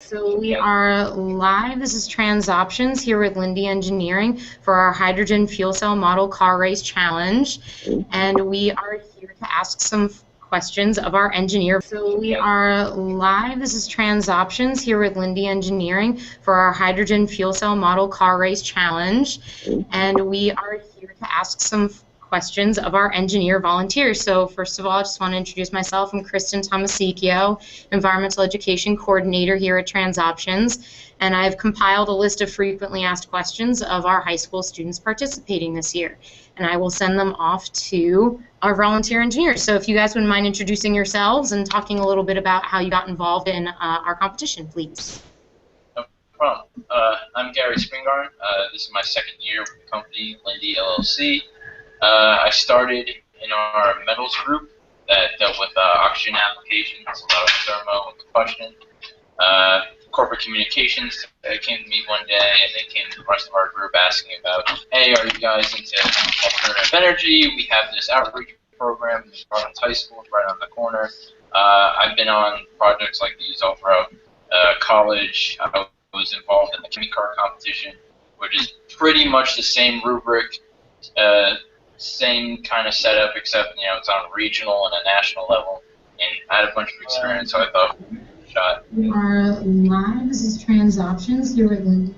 So we are live. This is Trans Options here with Lindy Engineering for our hydrogen fuel cell model car race challenge. And we are here to ask some questions of our engineer. So we are live. This is Trans Options here with Lindy Engineering for our hydrogen fuel cell model car race challenge. And we are here to ask some questions of our engineer volunteers. So first of all, I just want to introduce myself. I'm Kristen Tomasicchio, Environmental Education Coordinator here at Trans Options, and I've compiled a list of frequently asked questions of our high school students participating this year, and I will send them off to our volunteer engineers. So if you guys wouldn't mind introducing yourselves and talking a little bit about how you got involved in our competition, please. No problem. I'm Gary Spingarn. This is my second year with the company, Lindy LLC. I started in our metals group that dealt with oxygen applications, a lot of thermo and combustion. Corporate communications came to me one day, and they came to the rest of our group asking about, hey, are you guys into alternative energy? We have this outreach program in Providence High School, right on the corner. I've been on projects like these all throughout college. I was involved in the Chemi Car competition, which is pretty much the same rubric, same kind of setup, except it's on a regional and a national level. And I had a bunch of experience, so I thought, shot. We are live. This is Trans Options here with Lindy.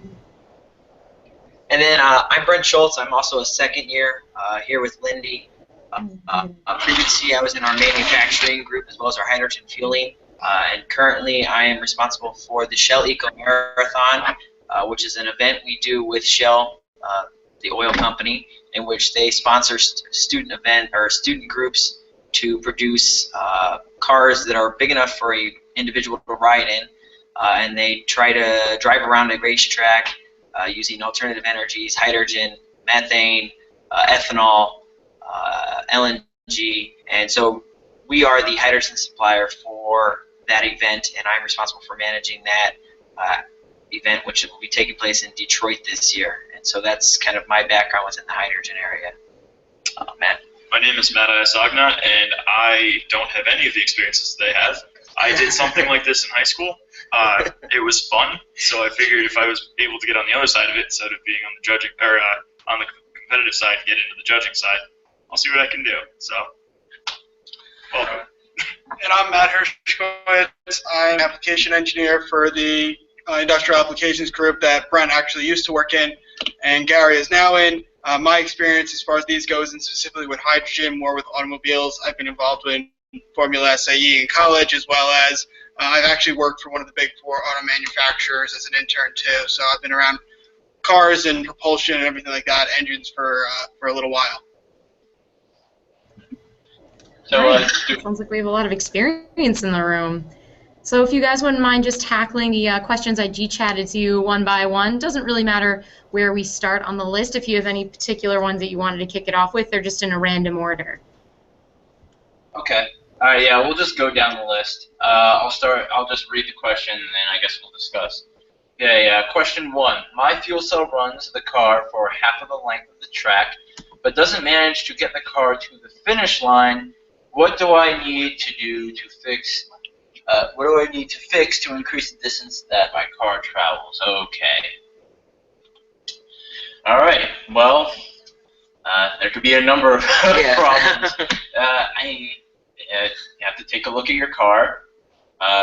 And then I'm Brent Schultz. I'm also a second year here with Lindy. Previously, I was in our manufacturing group as well as our hydrogen fueling. And currently, I am responsible for the Shell Eco Marathon, which is an event we do with Shell, the oil company, in which they sponsor student groups to produce cars that are big enough for an individual to ride in, and they try to drive around a racetrack using alternative energies, hydrogen, methane, ethanol, LNG, and so we are the hydrogen supplier for that event, and I'm responsible for managing that event, which will be taking place in Detroit this year. And so that's kind of my background within the hydrogen area. Matt? My name is Matt Iasagna, and I don't have any of the experiences they have. I did something like this in high school. It was fun, so I figured if I was able to get on the other side of it instead of being on the judging or on the competitive side, get into the judging side, I'll see what I can do. So, welcome. And I'm Matt Hershkowitz. I'm an application engineer for the industrial applications group that Brent actually used to work in, and Gary is now in. My experience as far as these goes, and specifically with hydrogen, more with automobiles, I've been involved in Formula SAE in college, as well as I've actually worked for one of the big four auto manufacturers as an intern too. So I've been around cars and propulsion and everything like that, engines for a little while. So sounds like we have a lot of experience in the room. So if you guys wouldn't mind just tackling the questions I G-chatted to you one by one. Doesn't really matter where we start on the list. If you have any particular ones that you wanted to kick it off with, they're just in a random order. Okay. All right, yeah, we'll just go down the list. I'll just read the question, and then I guess we'll discuss. Okay, question 1. My fuel cell runs the car for half of the length of the track, but doesn't manage to get the car to the finish line. What do I need to do to fix? What do I need to fix to increase the distance that my car travels? Okay. All right. Well, there could be a number of problems. You have to take a look at your car,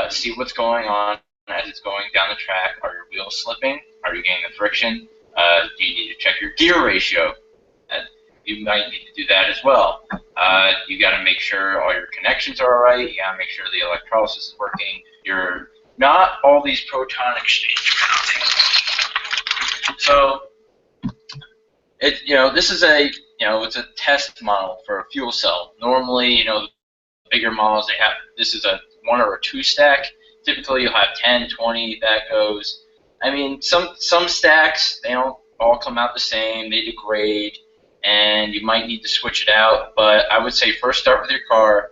see what's going on as it's going down the track. Are your wheels slipping? Are you getting the friction? Do you need to check your gear ratio? You might need to do that as well. You got to make sure all your connections are all right. You got to make sure the electrolysis is working. Not all these proton exchange things. So, this is it's a test model for a fuel cell. Normally, the bigger models this is a 1 or a 2 stack. Typically, you'll have 10, 20. That goes. I mean, some stacks they don't all come out the same. They degrade. And you might need to switch it out, but I would say first start with your car,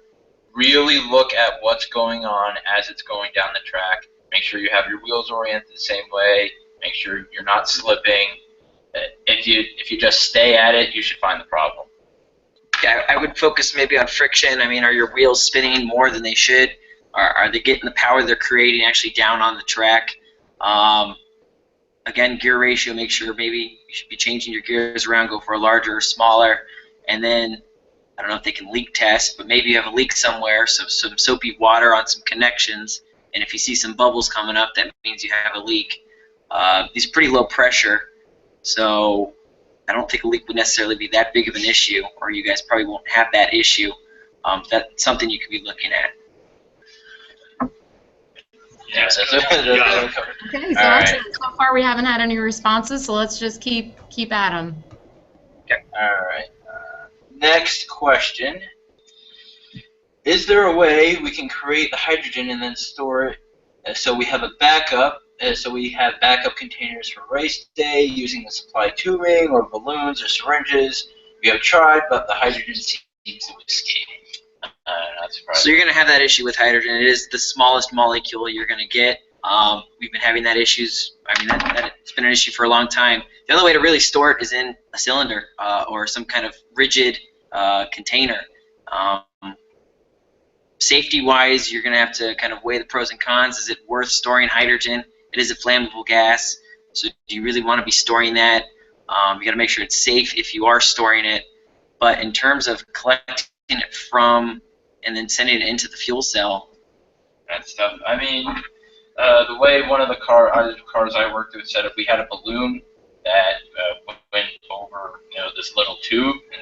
really look at what's going on as it's going down the track, make sure you have your wheels oriented the same way, make sure you're not slipping. If you just stay at it, you should find the problem. Yeah, I would focus maybe on friction. I mean, are your wheels spinning more than they should? Are they getting the power they're creating actually down on the track? Again, gear ratio, make sure maybe you should be changing your gears around, go for a larger or smaller. And then, I don't know if they can leak test, but maybe you have a leak somewhere, so some soapy water on some connections. And if you see some bubbles coming up, that means you have a leak. These are pretty low pressure, so I don't think a leak would necessarily be that big of an issue, or you guys probably won't have that issue. That's something you could be looking at. Yeah, that's it. Okay, so excellent. So far we haven't had any responses, so let's just keep at them. Okay. All right. Next question. Is there a way we can create the hydrogen and then store it so we have a backup, so we have backup containers for race day using the supply tubing or balloons or syringes? We have tried, but the hydrogen seems to escape. Not surprising. So you're going to have that issue with hydrogen. It is the smallest molecule you're going to get. We've been having that issues. I mean, it's been an issue for a long time. The only way to really store it is in a cylinder or some kind of rigid container. Safety-wise, you're going to have to kind of weigh the pros and cons. Is it worth storing hydrogen? It is a flammable gas, so do you really want to be storing that? You got to make sure it's safe if you are storing it. But in terms of collecting it from and then sending it into the fuel cell, That stuff. I mean, the way one of the cars I worked with set up, we had a balloon that went over, this little tube and,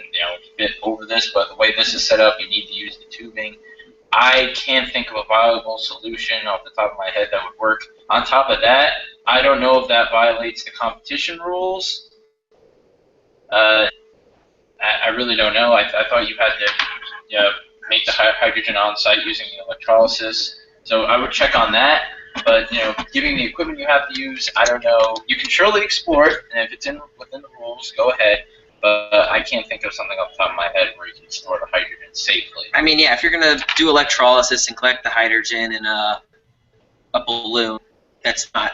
fit over this. But the way this is set up, you need to use the tubing. I can't think of a viable solution off the top of my head that would work. On top of that, I don't know if that violates the competition rules. I really don't know. I thought you had to make the hydrogen on site using the electrolysis. So I would check on that. But given the equipment you have to use, I don't know. You can surely explore it, and if it's within the rules, go ahead. But I can't think of something off the top of my head where you can store the hydrogen safely. I mean, yeah, if you're going to do electrolysis and collect the hydrogen in a balloon, that's not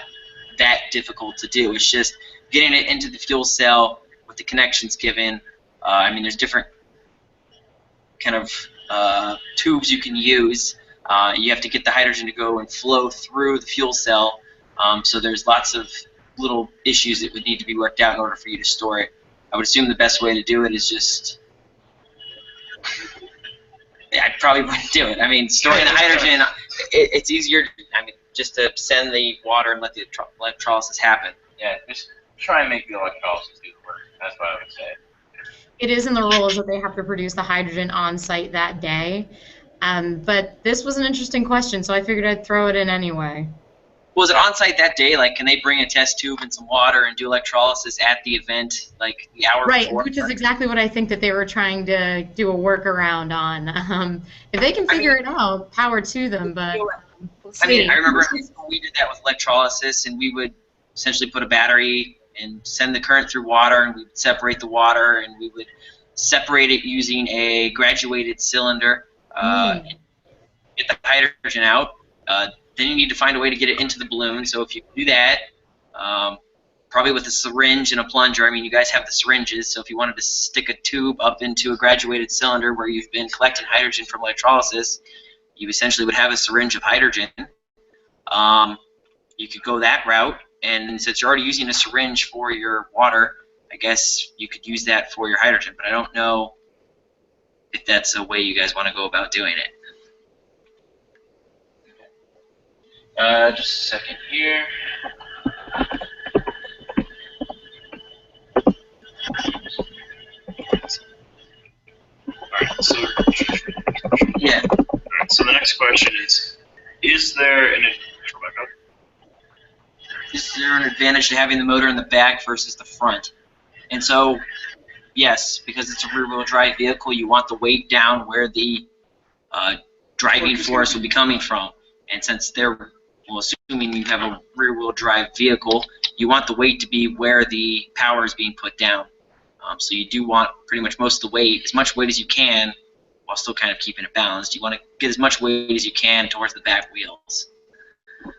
that difficult to do. It's just getting it into the fuel cell with the connections given. I mean, there's different kind of tubes you can use. You have to get the hydrogen to go and flow through the fuel cell. So there's lots of little issues that would need to be worked out in order for you to store it. I would assume the best way to do it is just, I probably wouldn't do it. I mean, storing the hydrogen, it's easier, just to send the water and let the electrolysis happen. Yeah, just try and make the electrolysis do the work. That's what I would say. It is in the rules that they have to produce the hydrogen on site that day. But this was an interesting question, so I figured I'd throw it in anyway. Was it on site that day? Like, can they bring a test tube and some water and do electrolysis at the event, like the hour before? Right, which is exactly what I think that they were trying to do a workaround on. If they can figure it out, power to them, but we'll see. I mean, I remember we did that with electrolysis, and we would essentially put a battery and send the current through water, and we would separate the water, and we would separate it using a graduated cylinder, and get the hydrogen out. Then you need to find a way to get it into the balloon. So if you do that, probably with a syringe and a plunger. I mean, you guys have the syringes, so if you wanted to stick a tube up into a graduated cylinder where you've been collecting hydrogen from electrolysis, you essentially would have a syringe of hydrogen. You could go that route, and since you're already using a syringe for your water, I guess you could use that for your hydrogen, but I don't know if that's a way you guys want to go about doing it. Just a second here. Alright, so Yeah. Alright, so the next question is there an Is there an advantage to having the motor in the back versus the front? And so, yes, because it's a rear-wheel drive vehicle, you want the weight down where the driving force will be coming from. And since they're, well, assuming you have a rear-wheel drive vehicle, you want the weight to be where the power is being put down. So you do want pretty much most of the weight, as much weight as you can, while still kind of keeping it balanced. You want to get as much weight as you can towards the back wheels.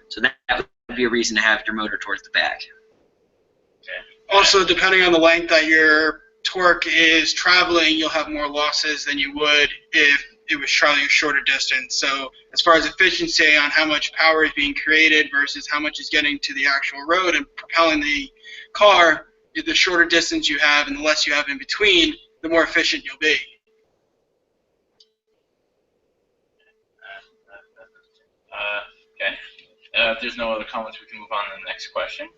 So that would be a reason to have your motor towards the back. Also, depending on the length that your torque is traveling, you'll have more losses than you would if it was traveling a shorter distance. So as far as efficiency on how much power is being created versus how much is getting to the actual road and propelling the car, the shorter distance you have and the less you have in between, the more efficient you'll be. Okay. If there's no other comments, we can move on to the next question.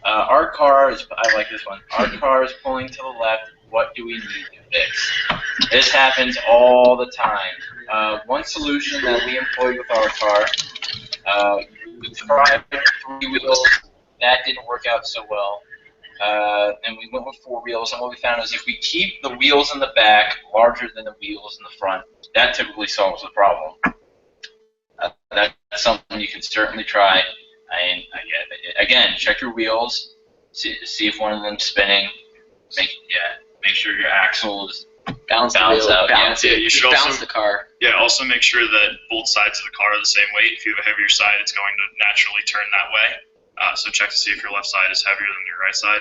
Our car is, I like this one. Our car is pulling to the left. What do we need to fix? This happens all the time. One solution that we employed with our car, we tried 3 wheels. That didn't work out so well. And we went with 4 wheels, and what we found is if we keep the wheels in the back larger than the wheels in the front, that typically solves the problem. That's something you can certainly try. And again, check your wheels, see if one of them's spinning. Make sure your axle is Balance out. Yeah, you should balance also the car. Yeah, also make sure that both sides of the car are the same weight. If you have a heavier side, it's going to naturally turn that way. So check to see if your left side is heavier than your right side.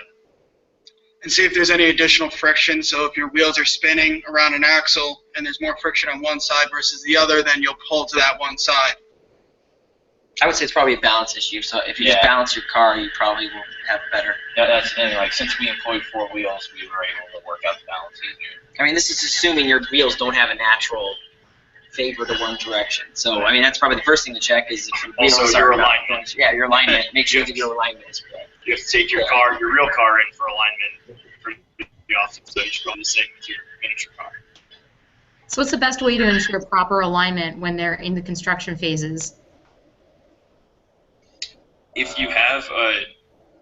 And see if there's any additional friction. So if your wheels are spinning around an axle and there's more friction on one side versus the other, then you'll pull to that one side. I would say it's probably a balance issue. So if you just balance your car, you probably will have better. Yeah, that's the thing. Like, since we employed 4 wheels, we were able to work out the balance easier. I mean, this is assuming your wheels don't have a natural favor to one direction. So, I mean, that's probably the first thing to check is if your wheels Also, are your not alignment. going- Yeah, your alignment. Make sure that your alignment is correct. You have to take your car, your real car, in for alignment pretty often. So you should probably the same with your miniature car. So what's the best way to ensure proper alignment when they're in the construction phases? If you have a,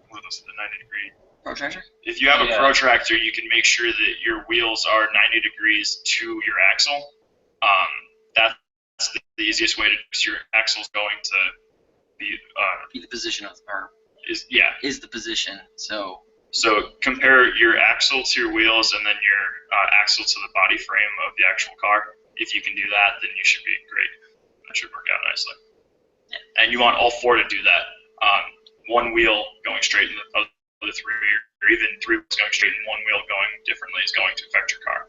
what was the 90-degree? Protractor? If you have a protractor, you can make sure that your wheels are 90 degrees to your axle. That's the easiest way to, because your axle's going to Be the position of, or is is the position. So compare your axle to your wheels and then your axle to the body frame of the actual car. If you can do that, then you should be great. That should work out nicely. Yeah. And you want all 4 to do that. One wheel going straight and the other 3, or even 3 wheels going straight and one wheel going differently is going to affect your car.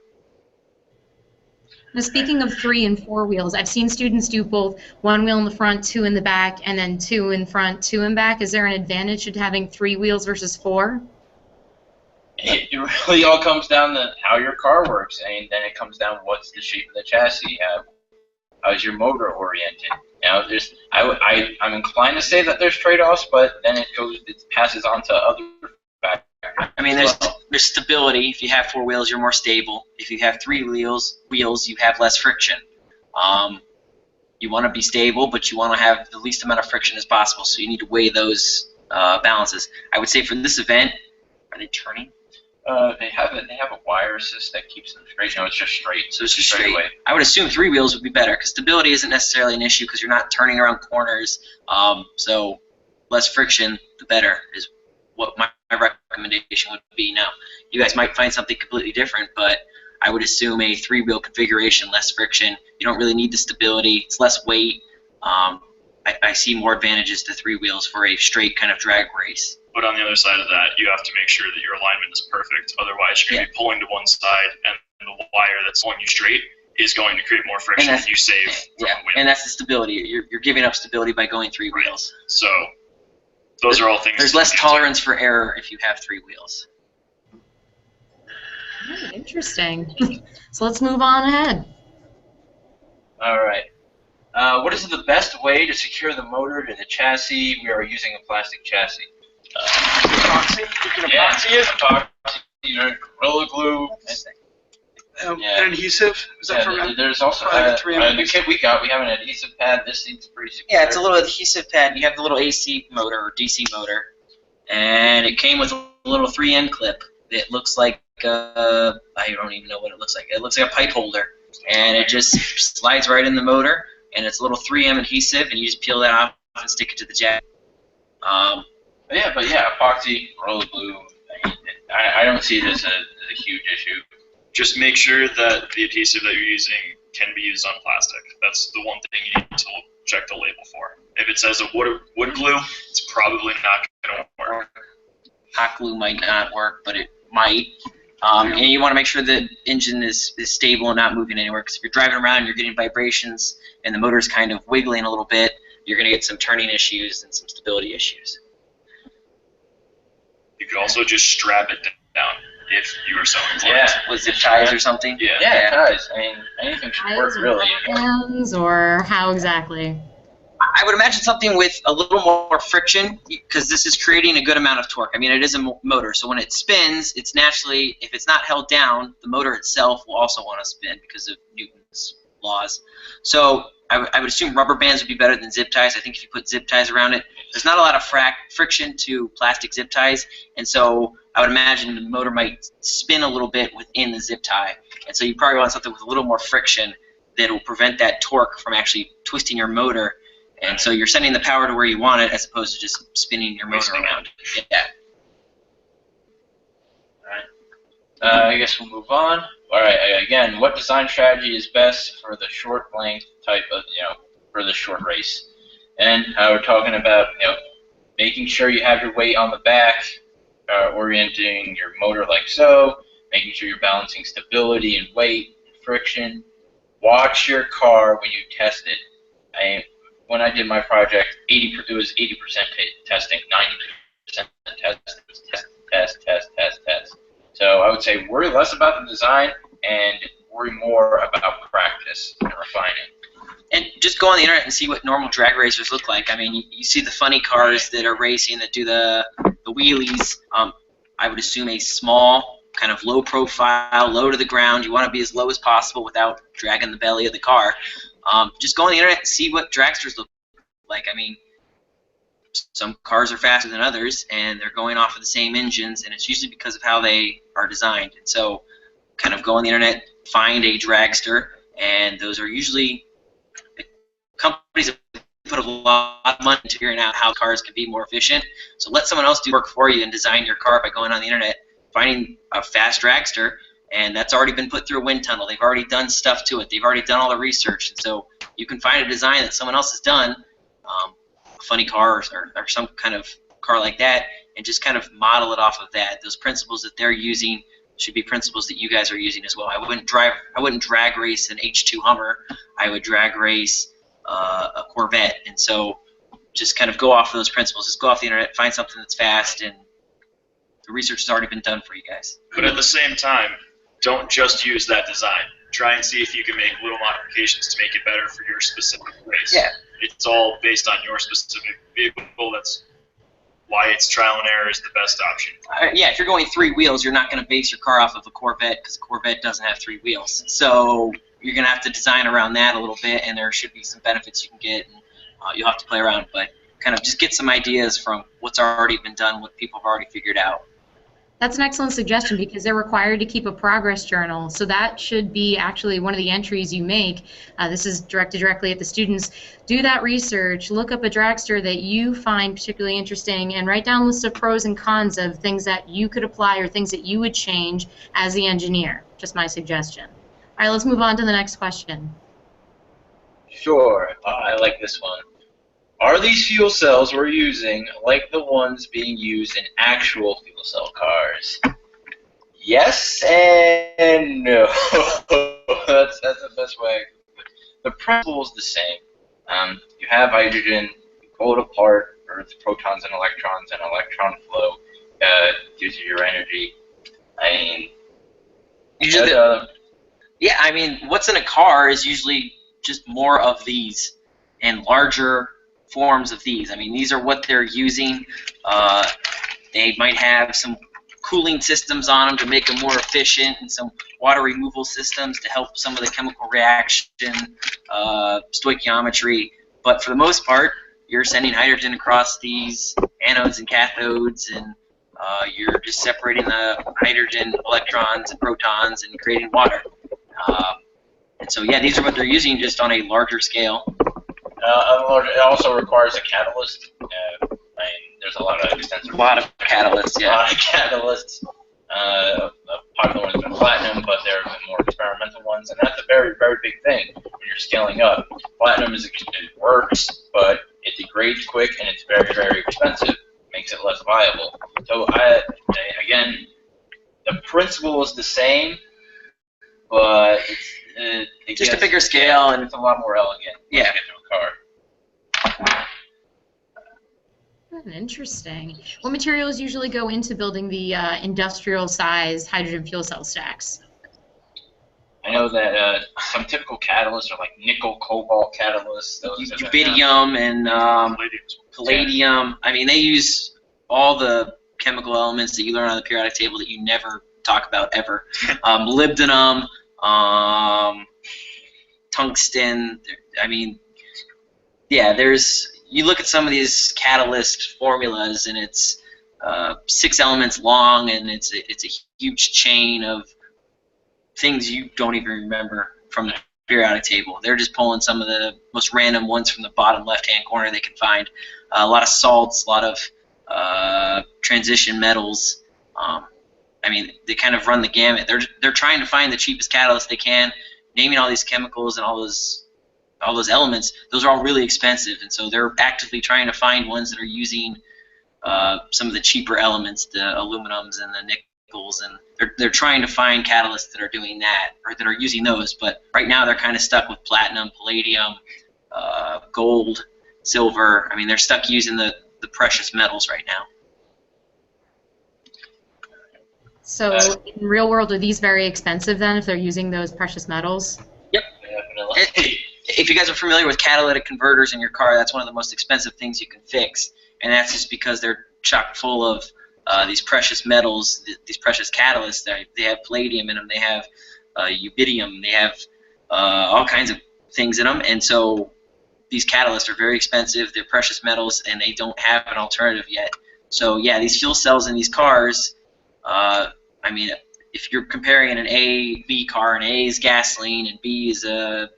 Now, speaking of 3 and 4 wheels, I've seen students do both 1 wheel in the front, 2 in the back, and then 2 in front, 2 in back. Is there an advantage to having 3 wheels versus 4? It really all comes down to how your car works, and then it comes down to what's the shape of the chassis you have. How's your motor oriented? Now, I'm inclined to say that there's trade-offs, but then it passes on to other factors. I mean, there's stability. If you have 4 wheels, you're more stable. If you have 3 wheels, you have less friction. You want to be stable, but you want to have the least amount of friction as possible. So you need to weigh those balances. I would say for this event, are they turning? They have a wire assist that keeps them straight. No, it's just straight. So it's just straight. away. I would assume 3 wheels would be better because stability isn't necessarily an issue because you're not turning around corners. So less friction, the better is what my recommendation would be. Now, you guys might find something completely different, but I would assume a 3-wheel configuration, less friction. You don't really need the stability. It's less weight. I see more advantages to 3 wheels for a straight kind of drag race. But on the other side of that, you have to make sure that your alignment is perfect. Otherwise, you're going to be pulling to one side, and the wire that's pulling you straight is going to create more friction if you save from the wheel. And that's the stability. You're giving up stability by going 3 wheels. So those are all things. There's less tolerance for error if you have 3 wheels. Oh, interesting. So let's move on ahead. All right. What is the best way to secure the motor to the chassis? We are using a plastic chassis. Epoxy? You can epoxy it? Epoxy, Gorilla Glue. An adhesive? Is that from there's also the kit we have an adhesive pad. This seems pretty secure. Yeah, it's a little adhesive pad. You have the little AC motor or DC motor, and it came with a little 3M clip. It looks like I don't even know what it looks like. It looks like a pipe holder, and it just slides right in the motor. And it's a little 3M adhesive, and you just peel that off and stick it to the jack. Epoxy, Gorilla Glue. I don't see this as a huge issue. Just make sure that the adhesive that you're using can be used on plastic. That's the one thing you need to check the label for. If it says a wood glue, it's probably not going to work. Hot glue might not work, but it might. And you want to make sure the engine is stable and not moving anywhere, because if you're driving around and you're getting vibrations and the motor's kind of wiggling a little bit, you're going to get some turning issues and some stability issues. You could also just strap it down if you are so inclined. Yeah. With zip ties or something? Yeah, ties. I mean, anything should work, really. Hands, or how exactly? I would imagine something with a little more friction, because this is creating a good amount of torque. I mean, it is a motor, so when it spins, it's naturally, if it's not held down, the motor itself will also want to spin because of Newton's laws. So I would assume rubber bands would be better than zip ties. I think if you put zip ties around it, there's not a lot of friction to plastic zip ties, and so I would imagine the motor might spin a little bit within the zip tie. And so you probably want something with a little more friction that will prevent that torque from actually twisting your motor. And so you're sending the power to where you want it as opposed to just spinning your motor around. Yeah. All right. I guess we'll move on. All right. Again, what design strategy is best for the short length type of, for the short race? And we're talking about, making sure you have your weight on the back, orienting your motor like so, making sure you're balancing stability and weight and friction. Watch your car when you test it. When I did my project, it was 80% testing, 90% test. So I would say worry less about the design and worry more about practice and refining. And just go on the internet and see what normal drag racers look like. I mean, you see the funny cars that are racing that do the wheelies. I would assume a small, kind of low profile, low to the ground. You want to be as low as possible without dragging the belly of the car. Just go on the internet and see what dragsters look like. I mean, some cars are faster than others, and they're going off of the same engines, and it's usually because of how they are designed. And so kind of go on the internet, find a dragster, and those are usually companies that put a lot of money into figuring out how cars can be more efficient. So let someone else do work for you and design your car by going on the internet, finding a fast dragster, and that's already been put through a wind tunnel. They've already done stuff to it. They've already done all the research. And so you can find a design that someone else has done, a funny car or some kind of car like that, and just kind of model it off of that. Those principles that they're using should be principles that you guys are using as well. I wouldn't drag race an H2 Hummer. I would drag race a Corvette. And so just kind of go off of those principles. Just go off the internet, find something that's fast, and the research has already been done for you guys. But at the same time, don't just use that design. Try and see if you can make little modifications to make it better for your specific race. Yeah. It's all based on your specific vehicle. That's why it's trial and error is the best option. Yeah, if you're going 3 wheels, you're not going to base your car off of a Corvette because a Corvette doesn't have 3 wheels. So you're going to have to design around that a little bit, and there should be some benefits you can get, and you'll have to play around. But kind of just get some ideas from what's already been done, what people have already figured out. That's an excellent suggestion because they're required to keep a progress journal. So that should be actually one of the entries you make. This is directed directly at the students. Do that research, look up a dragster that you find particularly interesting, and write down a list of pros and cons of things that you could apply or things that you would change as the engineer. Just my suggestion. All right, let's move on to the next question. Sure, I like this one. Are these fuel cells we're using like the ones being used in actual fuel cell cars? Yes and no. that's the best way. The principle is the same. You have hydrogen, you pull it apart, or it's protons and electrons, and electron flow gives you your energy. I mean, usually, yeah, I mean, what's in a car is usually just more of these and larger forms of these. I mean, these are what they're using. They might have some cooling systems on them to make them more efficient, and some water removal systems to help some of the chemical reaction, stoichiometry. But for the most part, you're sending hydrogen across these anodes and cathodes, and you're just separating the hydrogen electrons and protons and creating water. And so, yeah, these are what they're using, just on a larger scale. It also requires a catalyst. There's a lot of extensive. A lot of catalysts, yeah. A lot of catalysts. Popular ones have been platinum, but there have been more experimental ones, and that's a very, very big thing when you're scaling up. Platinum it works, but it degrades quick, and it's very, very expensive. Makes it less viable. So again, the principle is the same, but it's Just a bigger scale, and it's a lot more elegant. Yeah. Once you get to a car. Interesting. What materials usually go into building the industrial-sized hydrogen fuel cell stacks? I know that some typical catalysts are like nickel, cobalt catalysts. Those Rubidium and Palladium's palladium. I mean, they use all the chemical elements that you learn on the periodic table that you never talk about ever. Molybdenum, tungsten. I mean, yeah, you look at some of these catalyst formulas, and it's 6 elements long, and it's a huge chain of things you don't even remember from the periodic table. They're just pulling some of the most random ones from the bottom left-hand corner they can find. A lot of salts, a lot of transition metals. I mean, they kind of run the gamut. They're trying to find the cheapest catalyst they can, naming all these chemicals and all those elements. Those are all really expensive, and so they're actively trying to find ones that are using some of the cheaper elements, the aluminums and the nickels, and they're trying to find catalysts that are doing that, or that are using those. But right now they're kind of stuck with platinum, palladium, gold, silver. I mean, they're stuck using the precious metals right now. So in real world, are these very expensive then if they're using those precious metals? Yep. Definitely. If you guys are familiar with catalytic converters in your car, that's one of the most expensive things you can fix, and that's just because they're chock full of these precious metals, these precious catalysts. They have palladium in them, they have rubidium, they have all kinds of things in them, and so these catalysts are very expensive. They're precious metals, and they don't have an alternative yet. So yeah, these fuel cells in these cars, I mean, if you're comparing an A-B car, and A is gasoline and B is a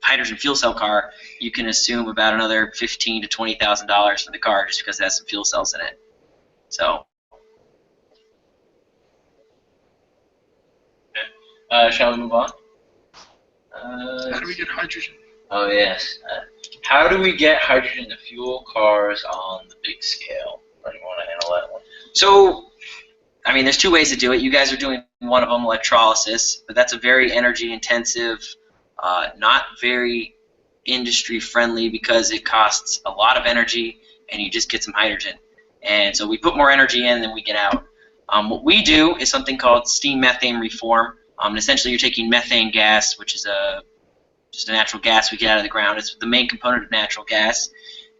hydrogen fuel cell car, you can assume about another $15,000 to $20,000 for the car just because it has some fuel cells in it. So. Shall we move on? How do we get hydrogen? Oh yes. How do we get hydrogen to fuel cars on the big scale? Or do you want to handle that one? So, I mean, there's 2 ways to do it. You guys are doing one of them, electrolysis, but that's a very energy intensive, not very industry friendly because it costs a lot of energy and you just get some hydrogen. And so we put more energy in than we get out. What we do is something called steam methane reform. And essentially you're taking methane gas, which is just a natural gas we get out of the ground. It's the main component of natural gas.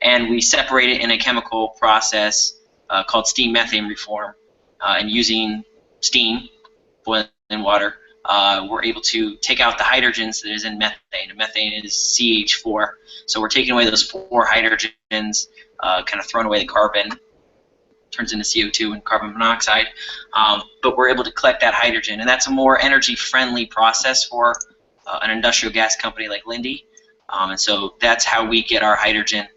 And we separate it in a chemical process called steam methane reform. And using steam, boiling water, we're able to take out the hydrogens that is in methane. And methane is CH4. So we're taking away those 4 hydrogens, kind of throwing away the carbon, turns into CO2 and carbon monoxide. But we're able to collect that hydrogen. And that's a more energy-friendly process for an industrial gas company like Linde. And so that's how we get our hydrogen.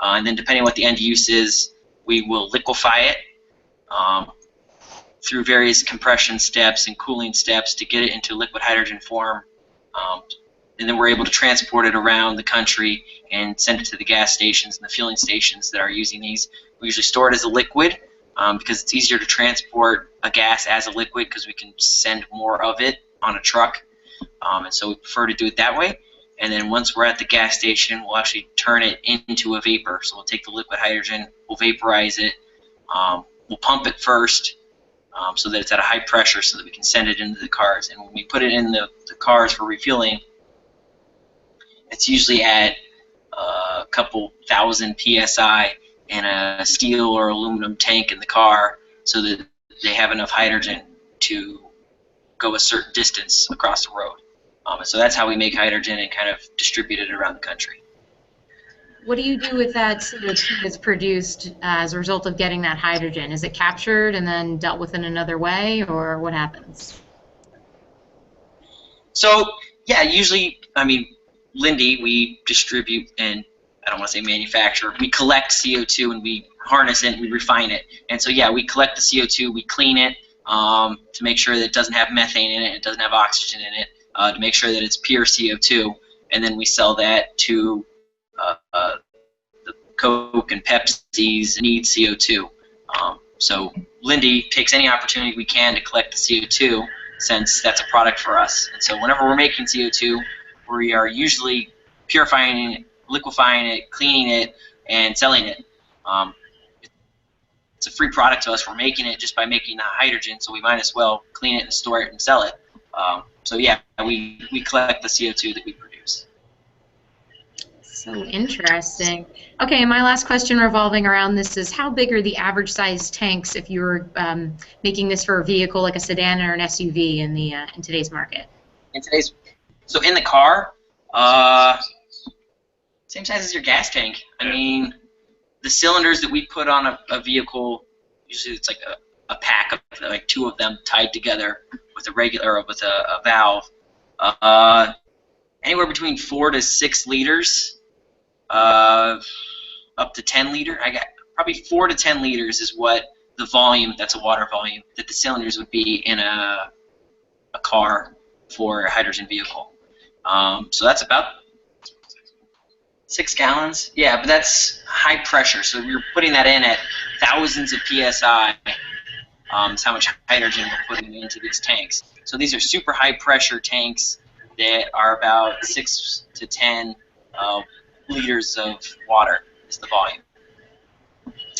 And then depending on what the end use is, we will liquefy it through various compression steps and cooling steps to get it into liquid hydrogen form. And then we're able to transport it around the country and send it to the gas stations and the fueling stations that are using these. We usually store it as a liquid because it's easier to transport a gas as a liquid because we can send more of it on a truck. And so we prefer to do it that way. And then once we're at the gas station, we'll actually turn it into a vapor. So we'll take the liquid hydrogen, we'll vaporize it, we'll pump it first so that it's at a high pressure so that we can send it into the cars. And when we put it in the cars for refueling, it's usually at a couple thousand PSI in a steel or aluminum tank in the car so that they have enough hydrogen to go a certain distance across the road. And so that's how we make hydrogen and kind of distribute it around the country. What do you do with that CO2 that's produced as a result of getting that hydrogen? Is it captured and then dealt with in another way, or what happens? So, yeah, usually, I mean, Linde, we distribute and, I don't want to say manufacture, we collect CO2 and we harness it and we refine it. And so, yeah, we collect the CO2, we clean it to make sure that it doesn't have methane in it, it doesn't have oxygen in it, to make sure that it's pure CO2, and then we sell that to the Coke and Pepsi's need CO2. So Linde takes any opportunity we can to collect the CO2, since that's a product for us. And so whenever we're making CO2, we are usually purifying it, liquefying it, cleaning it, and selling it. It's a free product to us. We're making it just by making hydrogen, so we might as well clean it and store it and sell it. So yeah, we collect the CO2 that we produce. So interesting. Okay, my last question revolving around this is, how big are the average size tanks if you were making this for a vehicle like a sedan or an SUV in today's market? So in the car, same size as your gas tank. I mean, the cylinders that we put on a vehicle, usually it's like a pack of like 2 of them tied together with a valve. Anywhere between 4 to 6 liters, up to 10 liter. I got probably 4 to 10 liters is what the volume, that's a water volume, that the cylinders would be in a car for a hydrogen vehicle. So that's about 6 gallons. Yeah, but that's high pressure. So you're putting that in at thousands of psi. Is how much hydrogen we're putting into these tanks. So these are super high pressure tanks that are about 6 to 10 liters of water is the volume.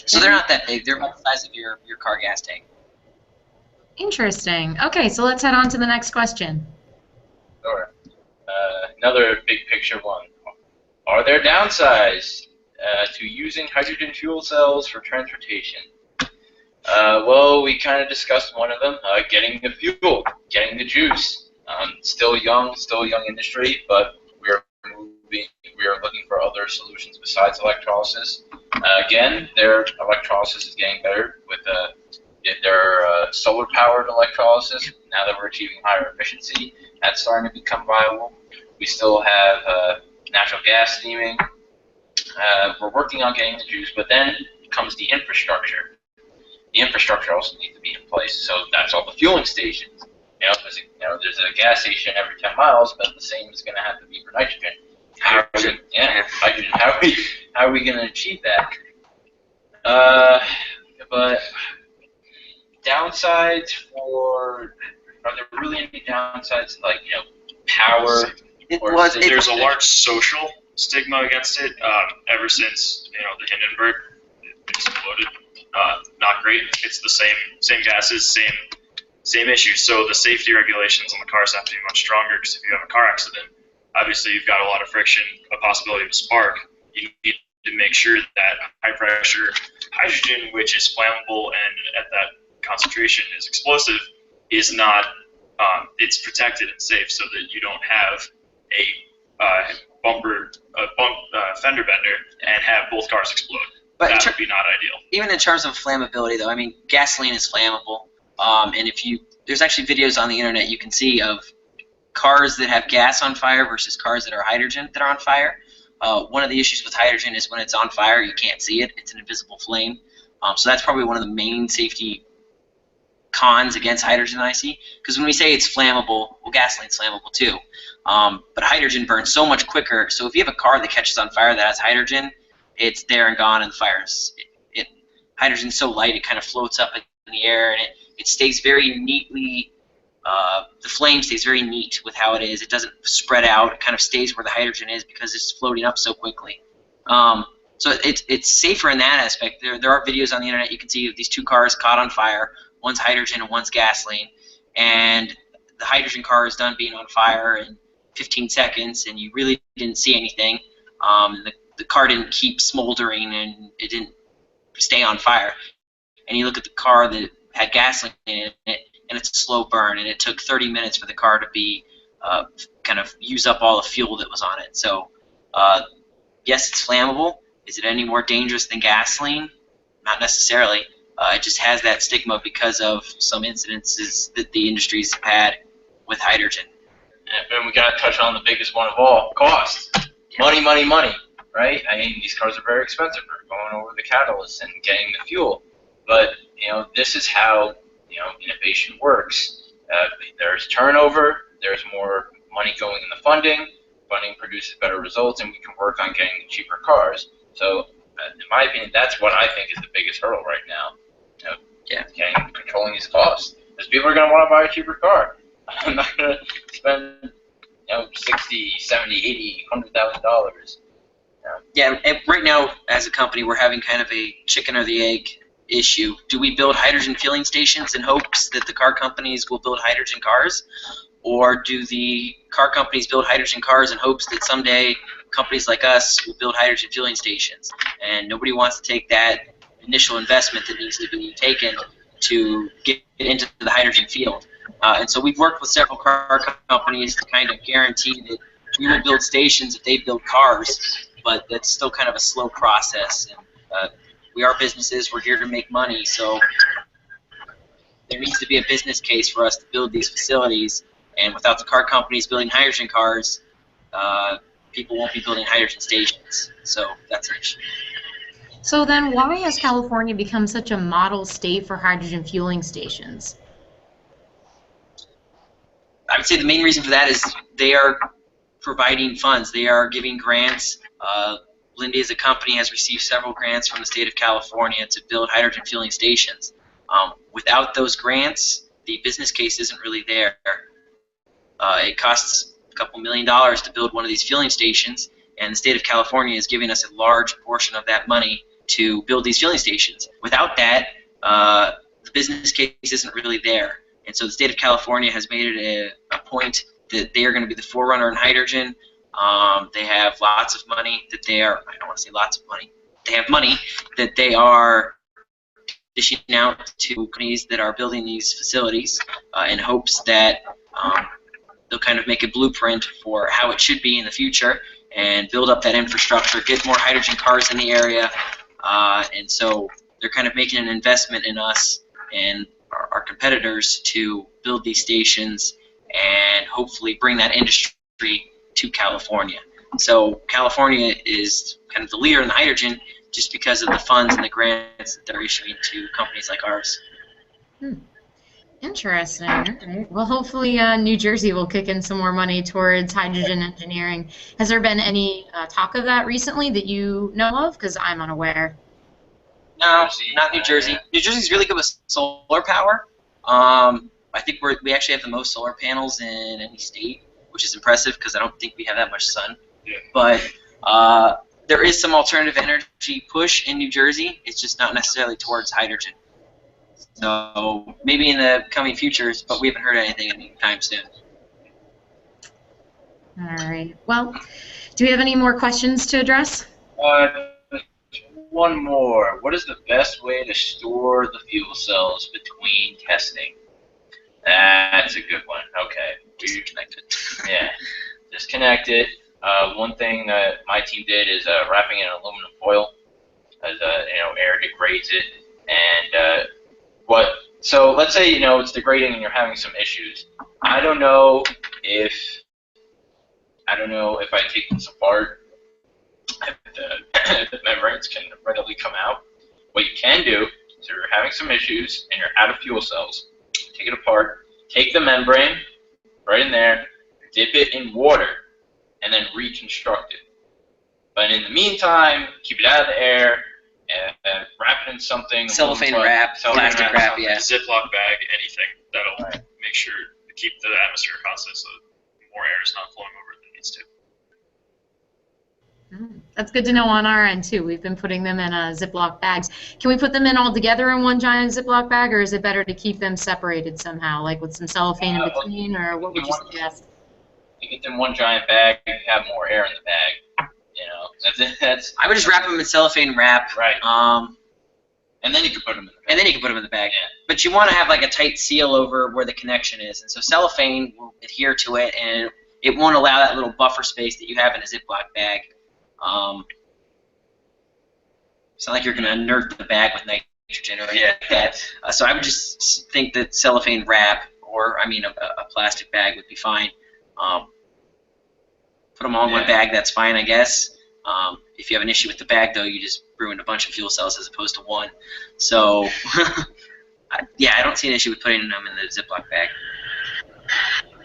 So they're not that big. They're about the size of your car gas tank. Interesting. Okay, so let's head on to the next question. Sure. Another big picture one. Are there downsides to using hydrogen fuel cells for transportation? Well, we kind of discussed one of them, getting the fuel, getting the juice. Still young industry, but we're looking for other solutions besides electrolysis. Again, their electrolysis is getting better with their solar-powered electrolysis. Now that we're achieving higher efficiency, that's starting to become viable. We still have natural gas steaming. We're working on getting the juice, but then comes the infrastructure. The infrastructure also needs to be in place, so that's all the fueling stations. There's a gas station every 10 miles, but the same is going to have to be for nitrogen. Hydrogen. How are we going to achieve that? But downsides are there really any downsides like power? There's a large social stigma against it ever since the Hindenburg exploded. Not great. It's the same gases, same issues. So the safety regulations on the cars have to be much stronger, because if you have a car accident, obviously you've got a lot of friction, a possibility of a spark. You need to make sure that high pressure hydrogen, which is flammable and at that concentration is explosive, is not it's protected and safe, so that you don't have a fender bender and have both cars explode. But that would be not ideal. Even in terms of flammability, though, I mean, gasoline is flammable. And there's actually videos on the internet you can see of cars that have gas on fire versus cars that are hydrogen that are on fire. One of the issues with hydrogen is when it's on fire, you can't see it. It's an invisible flame. So that's probably one of the main safety cons against hydrogen I see. Because when we say it's flammable, well, gasoline's flammable too. But hydrogen burns so much quicker. So if you have a car that catches on fire that has hydrogen, it's there and gone, and the fire's hydrogen's so light it kind of floats up in the air, and it stays very neatly. The flame stays very neat with how it is. It doesn't spread out. It kind of stays where the hydrogen is because it's floating up so quickly. So it's safer in that aspect. There are videos on the internet you can see of these 2 cars caught on fire. One's hydrogen and one's gasoline, and the hydrogen car is done being on fire in 15 seconds, and you really didn't see anything. The car didn't keep smoldering, and it didn't stay on fire. And you look at the car that had gasoline in it, and it's a slow burn, and it took 30 minutes for the car to be kind of use up all the fuel that was on it. So yes, it's flammable. Is it any more dangerous than gasoline? Not necessarily. It just has that stigma because of some incidences that the industries have had with hydrogen. And we got to touch on the biggest one of all, cost. Money, money, money. Right? I mean, these cars are very expensive for going over the catalyst and getting the fuel. But, this is how, innovation works. There's turnover, there's more money going in the funding produces better results, and we can work on getting cheaper cars. So, in my opinion, that's what I think is the biggest hurdle right now. fillings cost. Because people are going to want to buy a cheaper car. I'm not going to spend, $60, $70, $80, $100,000. Yeah, and right now, as a company, we're having kind of a chicken or the egg issue. Do we build hydrogen fueling stations in hopes that the car companies will build hydrogen cars? Or do the car companies build hydrogen cars in hopes that someday companies like us will build hydrogen fueling stations? And nobody wants to take that initial investment that needs to be taken to get into the hydrogen field. And so we've worked with several car companies to kind of guarantee that we will build stations if they build cars, but that's still kind of a slow process. And we are businesses, we're here to make money, so there needs to be a business case for us to build these facilities. And without the car companies building hydrogen cars, people won't be building hydrogen stations. So that's an issue. So then why has California become such a model state for hydrogen fueling stations? I would say the main reason for that is they are providing funds. They are giving grants. Linde as a company has received several grants from the state of California to build hydrogen fueling stations. Without those grants, the business case isn't really there. It costs a couple $1 million to build one of these fueling stations, and the state of California is giving us a large portion of that money to build these fueling stations. Without that, the business case isn't really there. And so the state of California has made it a point that they are going to be the forerunner in hydrogen. They have lots of money that they are, I don't want to say lots of money, they have money that they are dishing out to companies that are building these facilities in hopes that they'll kind of make a blueprint for how it should be in the future and build up that infrastructure, get more hydrogen cars in the area, and so they're kind of making an investment in us and our competitors to build these stations and hopefully bring that industry to California. So California is kind of the leader in hydrogen just because of the funds and the grants that they're issuing to companies like ours. Interesting. All right. Well, hopefully New Jersey will kick in some more money towards hydrogen engineering. Has there been any talk of that recently that you know of? Because I'm unaware. No, not New Jersey. New Jersey's really good with solar power. I think we actually have the most solar panels in any state, which is impressive because I don't think we have that much sun. Yeah. But there is some alternative energy push in New Jersey. It's just not necessarily towards hydrogen. So maybe in the coming futures, but we haven't heard anything anytime soon. All right. Well, do we have any more questions to address? One more. What is the best way to store the fuel cells between testing? That's a good one. Okay. Disconnect it. Yeah. Disconnect it. One thing that my team did is wrapping it in aluminum foil, as air degrades it. And so let's say it's degrading and you're having some issues. I don't know if I take this apart, if the membranes can readily come out. What you can do is if you're having some issues and you're out of fuel cells, take it apart, take the membrane right in there, dip it in water, and then reconstruct it. But in the meantime, keep it out of the air, and wrap it in something. Cellophane wrap, plastic wrap, yeah. Ziploc bag, anything that'll make sure to keep the atmosphere constant so more air is not flowing over than it needs to. That's good to know on our end too. We've been putting them in Ziploc bags. Can we put them in all together in one giant Ziploc bag, or is it better to keep them separated somehow, like with some cellophane in between, or what would you suggest? You get them in one giant bag, you have more air in the bag. That's I would just wrap them in cellophane wrap. Right. And then you can put them in the bag. And then you can put them in the bag. Yeah. But you want to have like a tight seal over where the connection is, and so cellophane will adhere to it, and it won't allow that little buffer space that you have in a Ziploc bag. It's not like you're going to inert the bag with nitrogen or anything like that. So I would just think that cellophane wrap, or a plastic bag would be fine. Put them all in one bag, that's fine, I guess. If you have an issue with the bag, though, you just ruined a bunch of fuel cells as opposed to one. So, I don't see an issue with putting them in the Ziploc bag.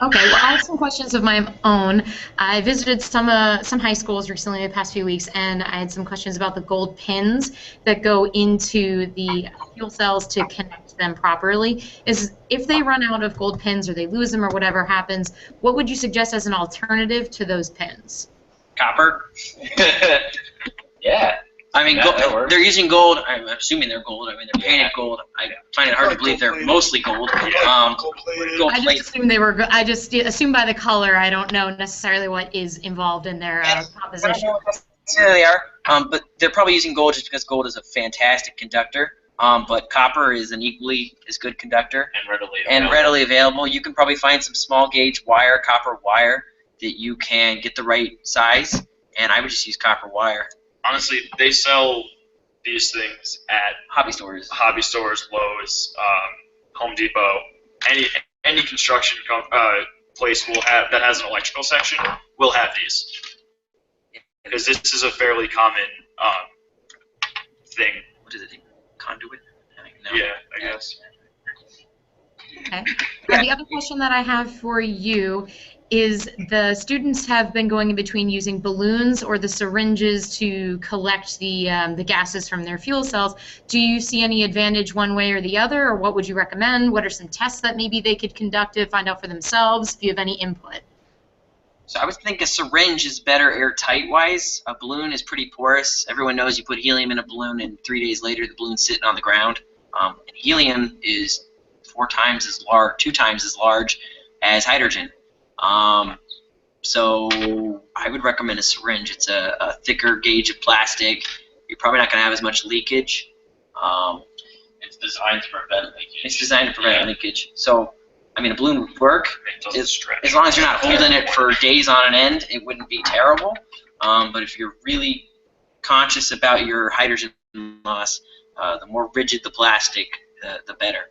Okay, well, I have some questions of my own. I visited some high schools recently in the past few weeks, and I had some questions about the gold pins that go into the fuel cells to connect them properly. Is if they run out of gold pins or they lose them or whatever happens, what would you suggest as an alternative to those pins? Copper. Yeah. I mean, That works. they're using gold. I'm assuming they're gold. I mean, they're painted gold. I find it hard to believe they're mostly gold. Gold-plated. Gold I plate. just assumed they were. I just assumed by the color. I don't know necessarily what is involved in their I don't composition. know what they are, but they're probably using gold just because gold is a fantastic conductor. But copper is an equally as good conductor And readily available. You can probably find some small gauge wire, copper wire, that you can get the right size, and I would just use copper wire. Honestly, they sell these things at Hobby stores. hobby stores, Lowe's, Home Depot, any construction place will have that has an electrical section will have these, because this is a fairly common thing. What is it? Conduit? No. Yeah, I guess. Okay. The other question that I have for you is the students have been going in between using balloons or the syringes to collect the gases from their fuel cells. Do you see any advantage one way or the other, or what would you recommend? What are some tests that maybe they could conduct to find out for themselves? Do you have any input? So I would think a syringe is better airtight-wise. A balloon is pretty porous. Everyone knows you put helium in a balloon, and 3 days later the balloon's sitting on the ground. And helium is 2 times as large as hydrogen. So I would recommend a syringe. It's a thicker gauge of plastic. You're probably not going to have as much leakage. It's designed to prevent leakage. It's designed to prevent leakage. So, I mean, a balloon would work. It doesn't stretch. As long as you're not holding it for days on an end, it wouldn't be terrible. But if you're really conscious about your hydrogen loss, the more rigid the plastic, the better.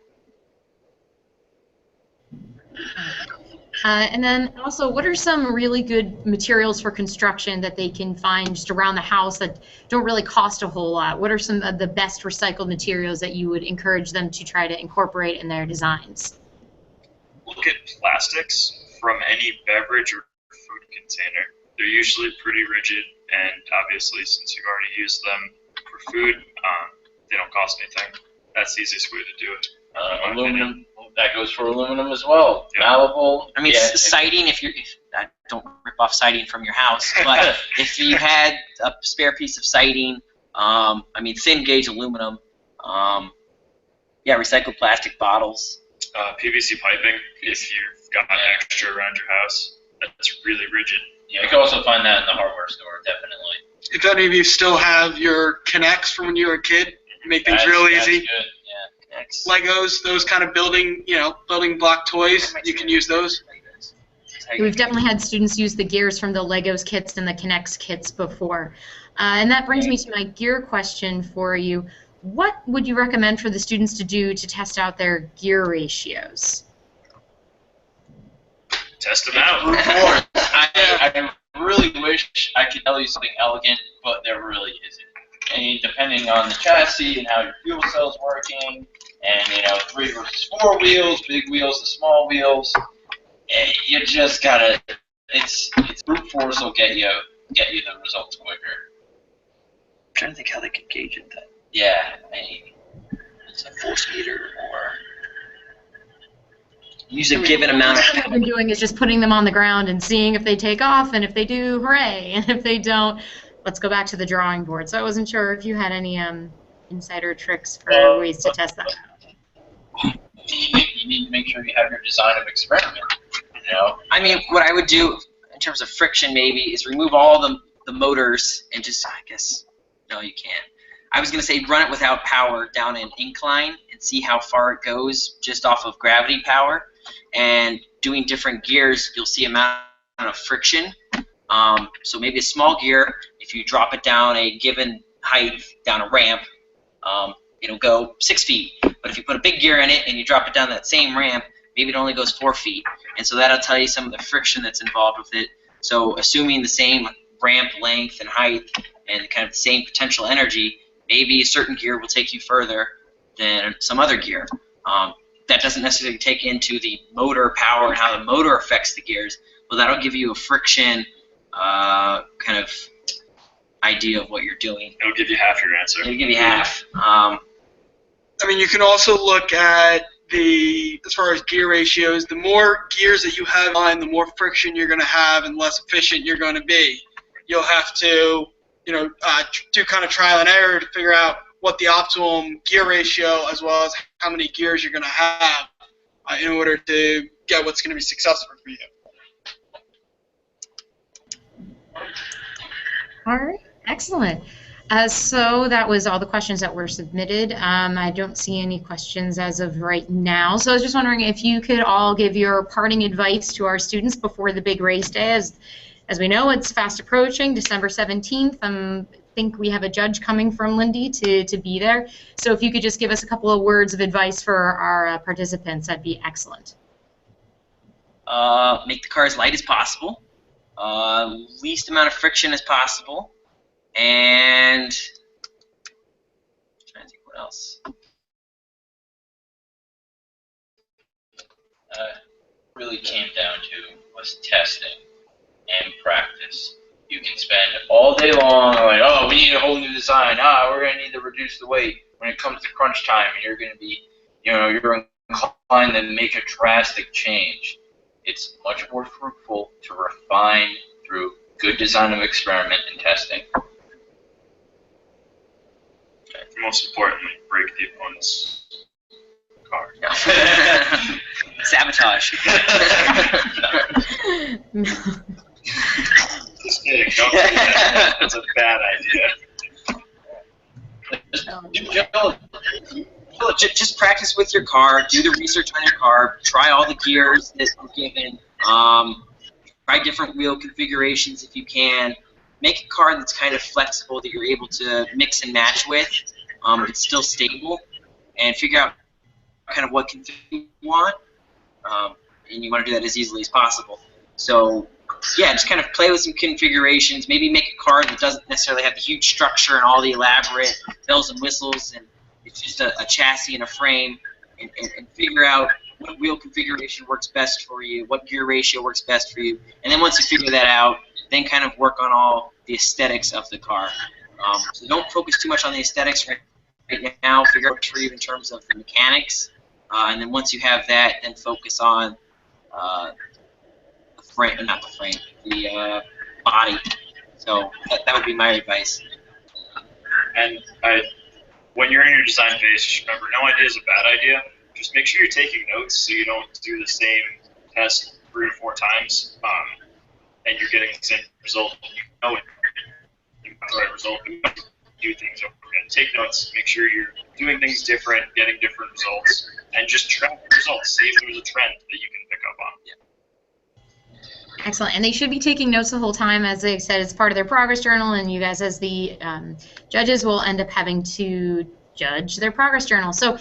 And then also, what are some really good materials for construction that they can find just around the house that don't really cost a whole lot? What are some of the best recycled materials that you would encourage them to try to incorporate in their designs? Look at plastics from any beverage or food container. They're usually pretty rigid, and obviously, since you've already used them for food, they don't cost anything. That's the easiest way to do it. Aluminum, that goes for aluminum as well. Yeah. Malleable. I mean, yeah, siding, don't rip off siding from your house, but if you had a spare piece of siding, I mean, thin gauge aluminum, recycled plastic bottles. PVC piping, if you've got extra around your house, that's really rigid. Yeah, you can also find that in the hardware store, definitely. If any of you still have your Connects from when you were a kid, make things real That's easy. good, yeah. Next. Legos, those kind of building block toys, you can use those. We've definitely had students use the gears from the Legos kits and the K'NEX kits before. And that brings me to my gear question for you. What would you recommend for the students to do to test out their gear ratios? Test them out. I really wish I could tell you something elegant, but there really isn't. And depending on the chassis and how your fuel cell's working, and 3 versus 4 wheels, big wheels to small wheels, you just gotta. It's brute force will get you the results quicker. I'm trying to think how they could gauge it then. Yeah, It's a force meter or use a given amount What I've of. been doing is just putting them on the ground and seeing if they take off, and if they do, hooray, and if they don't, let's go back to the drawing board. So I wasn't sure if you had any insider tricks for ways to test that out. you need to make sure you have your design of experiment. I mean, what I would do in terms of friction maybe is remove all the motors and just, I guess, no, you can't. I was going to say run it without power down an incline and see how far it goes just off of gravity power. And doing different gears, you'll see amount of friction. So maybe a small gear, if you drop it down a given height down a ramp, it'll go 6 feet. But if you put a big gear in it and you drop it down that same ramp, maybe it only goes 4 feet. And so that'll tell you some of the friction that's involved with it. So assuming the same ramp length and height and kind of the same potential energy, maybe a certain gear will take you further than some other gear. that doesn't necessarily take into the motor power and how the motor affects the gears. Well, that'll give you a friction kind of idea of what you're doing. It'll give you half your answer. It'll give you half. I mean, you can also look at as far as gear ratios, the more gears that you have on, the more friction you're going to have and less efficient you're going to be. You'll have to, do kind of trial and error to figure out what the optimum gear ratio as well as how many gears you're going to have in order to get what's going to be successful for you. All right, excellent. So that was all the questions that were submitted. I don't see any questions as of right now. So I was just wondering if you could all give your parting advice to our students before the big race day. As we know, it's fast approaching, December 17th. I think we have a judge coming from Lindy to be there. So if you could just give us a couple of words of advice for our participants, that'd be excellent. Make the car as light as possible, least amount of friction as possible, and I'm trying to think what else. Really came down to was testing and practice. You can spend all day long like, oh, we need a whole new design. We're going to need to reduce the weight. When it comes to crunch time, you're going to be, you're inclined to make a drastic change. It's much more fruitful to refine through good design of experiment and testing. Most importantly, break the opponent's car. Sabotage. Just kidding. Don't do that. That's a bad idea. Just practice with your car. Do the research on your car. Try all the gears that are given. Try different wheel configurations if you can. Make a car that's kind of flexible that you're able to mix and match with. It's still stable, and figure out kind of what config you want, and you want to do that as easily as possible. So, yeah, just kind of play with some configurations. Maybe make a car that doesn't necessarily have the huge structure and all the elaborate bells and whistles, and it's just a chassis and a frame, and figure out what wheel configuration works best for you, what gear ratio works best for you, and then once you figure that out, then kind of work on all the aesthetics of the car. So don't focus too much on the aesthetics right now. Figure out what's for you in terms of the mechanics, and then once you have that, then focus on the frame, not the frame, the body. So that would be my advice. And when you're in your design phase, just remember, no idea is a bad idea. Just make sure you're taking notes so you don't do the same test 3 or 4 times, and you're getting the same result. You know it. You got the right result. Do things over again. Take notes. Make sure you're doing things different, getting different results, and just track the results. See if there's a trend that you can pick up on. Yeah. Excellent. And they should be taking notes the whole time. As they said, it's part of their progress journal, and you guys as the judges will end up having to judge their progress journal. So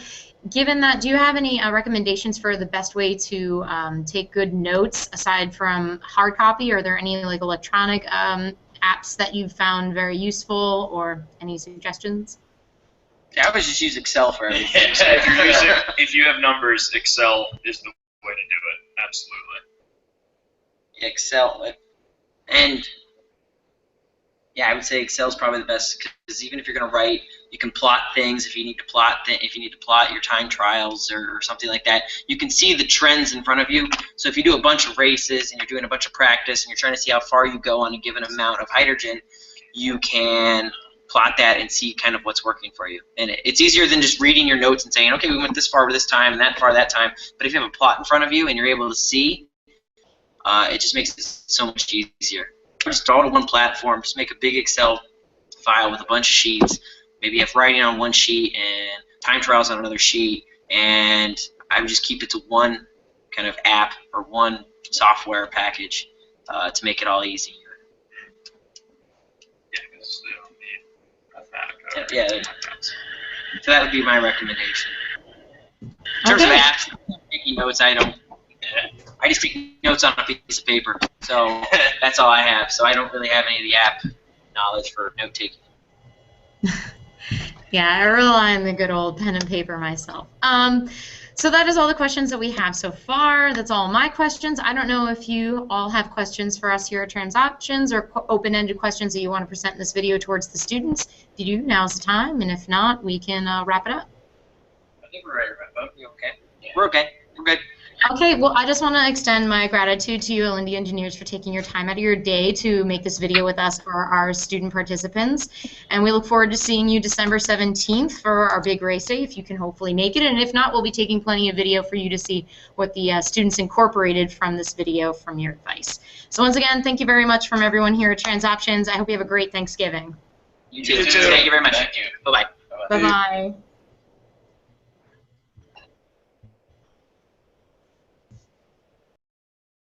given that, do you have any recommendations for the best way to take good notes aside from hard copy? Are there any like electronic apps that you've found very useful, or any suggestions? Yeah, I would just use Excel for everything. So if you have numbers, Excel is the way to do it. Absolutely. Excel, and yeah, I would say Excel is probably the best, because even if you're going to write, you can plot things. If you need to plot your time trials or something like that, you can see the trends in front of you. So if you do a bunch of races and you're doing a bunch of practice and you're trying to see how far you go on a given amount of hydrogen, you can plot that and see kind of what's working for you. And it's easier than just reading your notes and saying, okay, we went this far this time and that far that time. But if you have a plot in front of you and you're able to see, it just makes it so much easier. Just throw it on one platform. Just make a big Excel file with a bunch of sheets. Maybe you have writing on one sheet and time trials on another sheet, and I would just keep it to one kind of app or one software package to make it all easy. Yeah, because they don't need mathematics. Yeah. So that would be my recommendation. In terms of apps, taking notes, I just take notes on a piece of paper. So that's all I have. So I don't really have any of the app knowledge for note taking. Yeah, I rely on the good old pen and paper myself. So that is all the questions that we have so far. That's all my questions. I don't know if you all have questions for us here at Transoptions or open-ended questions that you want to present in this video towards the students. If you do, now's the time, and if not, we can wrap it up. I think we're ready to wrap up. You okay? Yeah. We're okay. We're good. Okay, well, I just want to extend my gratitude to you, Lindy Engineers, for taking your time out of your day to make this video with us for our student participants. And we look forward to seeing you December 17th for our big race day, if you can hopefully make it. And if not, we'll be taking plenty of video for you to see what the students incorporated from this video from your advice. So once again, thank you very much from everyone here at Transoptions. I hope you have a great Thanksgiving. You too. You too. Thank you very much. Thank you. Bye-bye. Bye-bye.